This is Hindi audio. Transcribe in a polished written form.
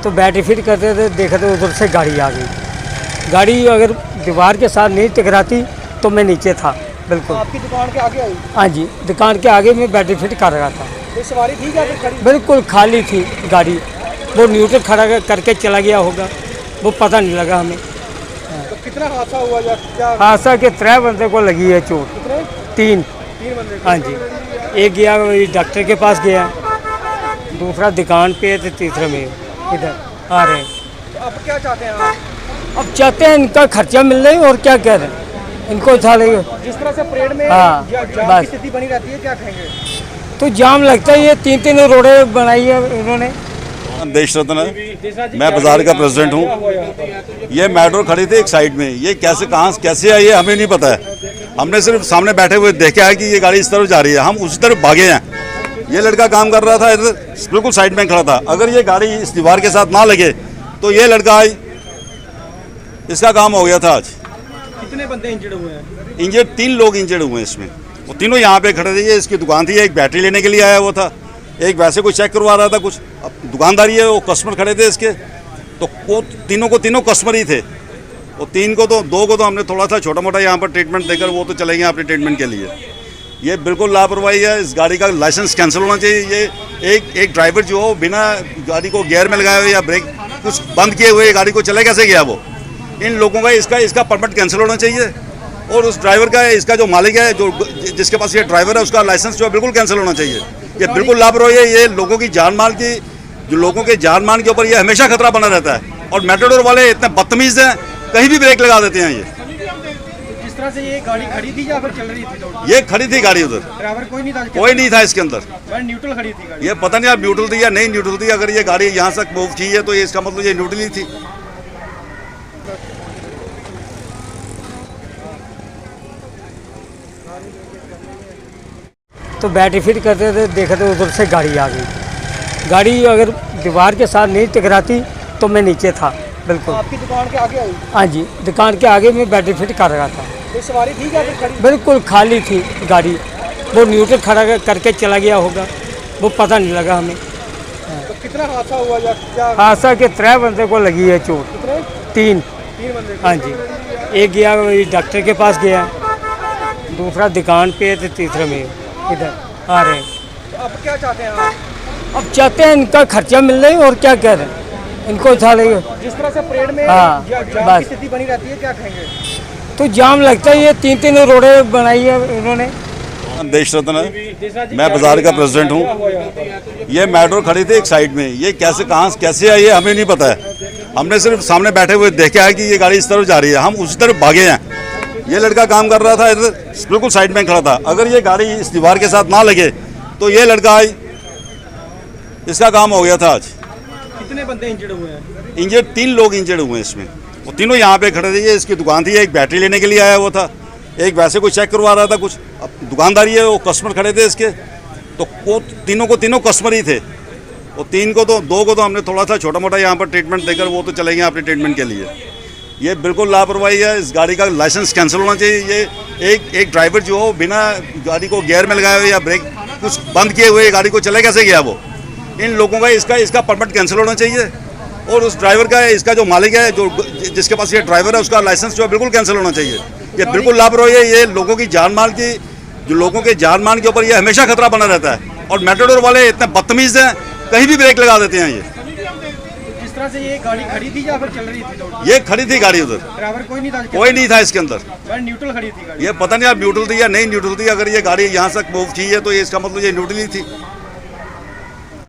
तो बैटरी फिट करते थे, देखा तो उधर से गाड़ी आ गई। गाड़ी अगर दीवार के साथ नहीं टकराती तो मैं नीचे था बिल्कुल। आपकी दुकान के आगे आई? हाँ जी, दुकान के आगे मैं बैटरी फिट कर रहा था। कोई सवारी थी क्या खड़ी? बिल्कुल खाली थी गाड़ी, वो न्यूट्रल खड़ा करके चला गया होगा, वो पता नहीं लगा हमें। तो कितना हादसा हुआ या क्या? हादसा के 3 बंदे को लगी है चोट। कितने? 3। 3 बंदे? हाँ जी, एक गया डॉक्टर के पास गया, दूसरा दुकान पे, तो तीसरा में इधर आ रहे हैं। तो अब क्या चाहते हैं आप? अब चाहते हैं इनका खर्चा मिल रही और क्या कह रहे हैं, इनको उठा लेंगे। जिस तरह से परेड में हाँ, जाम बस। की स्थिति बनी रहती है, क्या कहेंगे? तो जाम लगता है, ये 3 रोडें बनाई है इन्होंने। देश रत्न है, मैं बाजार का प्रेसिडेंट हूँ। ये मेट्रो खड़ी थी एक साइड में, ये कैसे आई है हमें नहीं पता है। हमने सिर्फ सामने बैठे हुए देखा है कि ये गाड़ी इस तरफ जा रही है, हम उसी तरफ भागे हैं। ये लड़का काम कर रहा था इधर बिल्कुल साइड में खड़ा था। अगर ये गाड़ी इस दीवार के साथ ना लगे तो ये लड़का आई, इसका काम हो गया था आज। कितने बंदे इंजर्ड हुए हैं? इंजर्ड 3 लोग इंजर्ड हुए हैं इसमें। वो तीनों यहाँ पे खड़े थे। ये इसकी दुकान थी, एक बैटरी लेने के लिए आया हुआ था, एक वैसे कोई चेक करवा रहा था कुछ। अब दुकानदारी है, वो कस्टमर खड़े थे इसके, तो वो तीनों कस्टमर ही थे। वो 2 को तो हमने थोड़ा सा छोटा मोटा यहाँ पर ट्रीटमेंट देकर वो तो चले गए अपने ट्रीटमेंट के लिए। ये बिल्कुल लापरवाही है। इस गाड़ी का लाइसेंस कैंसिल होना चाहिए। ये एक ड्राइवर जो हो बिना गाड़ी को गियर में लगाए हुए या ब्रेक कुछ बंद किए हुए गाड़ी को चले कैसे गया वो? इन लोगों का इसका परमिट कैंसिल होना चाहिए। और उस ड्राइवर का, इसका जो मालिक है, जो जिसके पास ये ड्राइवर है, उसका लाइसेंस जो है बिल्कुल कैंसिल होना चाहिए। ये बिल्कुल लापरवाही है। ये लोगों की जान माल की, जो लोगों के जान मान के ऊपर ये हमेशा खतरा बना रहता है। और मेटाडोर वाले इतने बदतमीज हैं, कहीं भी ब्रेक लगा देते हैं। ये जिस तरह से ये गाड़ी खड़ी थी या फिर चल रही थी? ये खड़ी थी गाड़ी, उधर ड्राइवर कोई नहीं था इसके अंदर। न्यूट्रल खड़ी थी गाड़ी? ये पता नहीं आप न्यूट्रल थी या नहीं न्यूट्रल थी। अगर ये गाड़ी यहाँ तक मूव की है तो ये इसका मतलब ये न्यूट्रल ही थी। तो बैटरी फिट करते थे, देखा तो उधर से गाड़ी आ गई। गाड़ी अगर दीवार के साथ नहीं टकराती तो मैं नीचे था बिल्कुल। आपकी दुकान के आगे आई? हाँ जी, दुकान के आगे मैं बैटरी फिट कर रहा था। कोई सवारी थी क्या खड़ी? बिल्कुल खाली थी गाड़ी, वो न्यूट्रल खड़ा करके चला गया होगा, वो पता नहीं लगा हमें। तो कितना हादसा हुआ या क्या? हादसा के 3 बंदे को लगी है चोट। कितने? 3। 3 बंदे? हाँ जी, एक गया डॉक्टर के पास गया, दूसरा दुकान पे, तो तीसरा में इधर आ रहे हैं। तो अब क्या चाहते हैं आप? अब चाहते हैं इनका खर्चा मिल रही और क्या कह रहे हैं, इनको उठा लेंगे। जिस तरह से परेड में हाँ, जाम बस। की स्थिति बनी रहती है, क्या कहेंगे? तो जाम लगता है, ये 3 रोडें बनाई है इन्होंने। देश रत्न है, मैं बाजार का प्रेसिडेंट हूँ। ये मेट्रो खड़ी थी एक साइड में, ये कैसे आई है हमें नहीं पता है। हमने सिर्फ सामने बैठे हुए देखा है कि ये गाड़ी इस तरफ जा रही है, हम उसी तरफ भागे हैं। ये लड़का काम कर रहा था इधर बिल्कुल साइड में खड़ा था। अगर ये गाड़ी इस दीवार के साथ ना लगे तो ये लड़का आई, इसका काम हो गया था आज। कितने बंदे इंजर्ड हुए हैं? इंजर्ड 3 लोग इंजर्ड हुए हैं इसमें। वो तीनों यहाँ पे खड़े थे। ये इसकी दुकान थी, एक बैटरी लेने के लिए आया हुआ था, एक वैसे कोई चेक करवा रहा था कुछ। अब दुकानदारी है, वो कस्टमर खड़े थे इसके, तो वो तीनों कस्टमर ही थे। वो 2 को तो हमने थोड़ा सा छोटा मोटा यहाँ पर ट्रीटमेंट देकर वो तो चले गए अपने ट्रीटमेंट के लिए। ये बिल्कुल लापरवाही है। इस गाड़ी का लाइसेंस कैंसिल होना चाहिए। ये एक ड्राइवर जो हो बिना गाड़ी को गियर में लगाए हुए या ब्रेक कुछ बंद किए हुए गाड़ी को चले कैसे गया वो? इन लोगों का इसका परमिट कैंसिल होना चाहिए। और उस ड्राइवर का, इसका जो मालिक है, जो जिसके पास ये ड्राइवर है, उसका लाइसेंस जो है बिल्कुल कैंसिल होना चाहिए। ये बिल्कुल लापरवाही है। ये लोगों की जान माल की, जो लोगों के जान मान के ऊपर ये हमेशा खतरा बना रहता है। और मेटाडोर वाले इतने बदतमीज हैं, कहीं भी ब्रेक लगा देते हैं। ये जिस तरह से ये गाड़ी खड़ी थी या फिर चल रही थी? ये खड़ी थी गाड़ी, उधर ड्राइवर कोई नहीं था इसके अंदर। न्यूट्रल खड़ी थी गाड़ी? ये पता नहीं आप न्यूट्रल थी या नहीं न्यूट्रल थी। अगर ये गाड़ी यहाँ तक मूव की है तो ये इसका मतलब ये न्यूट्रल ही थी।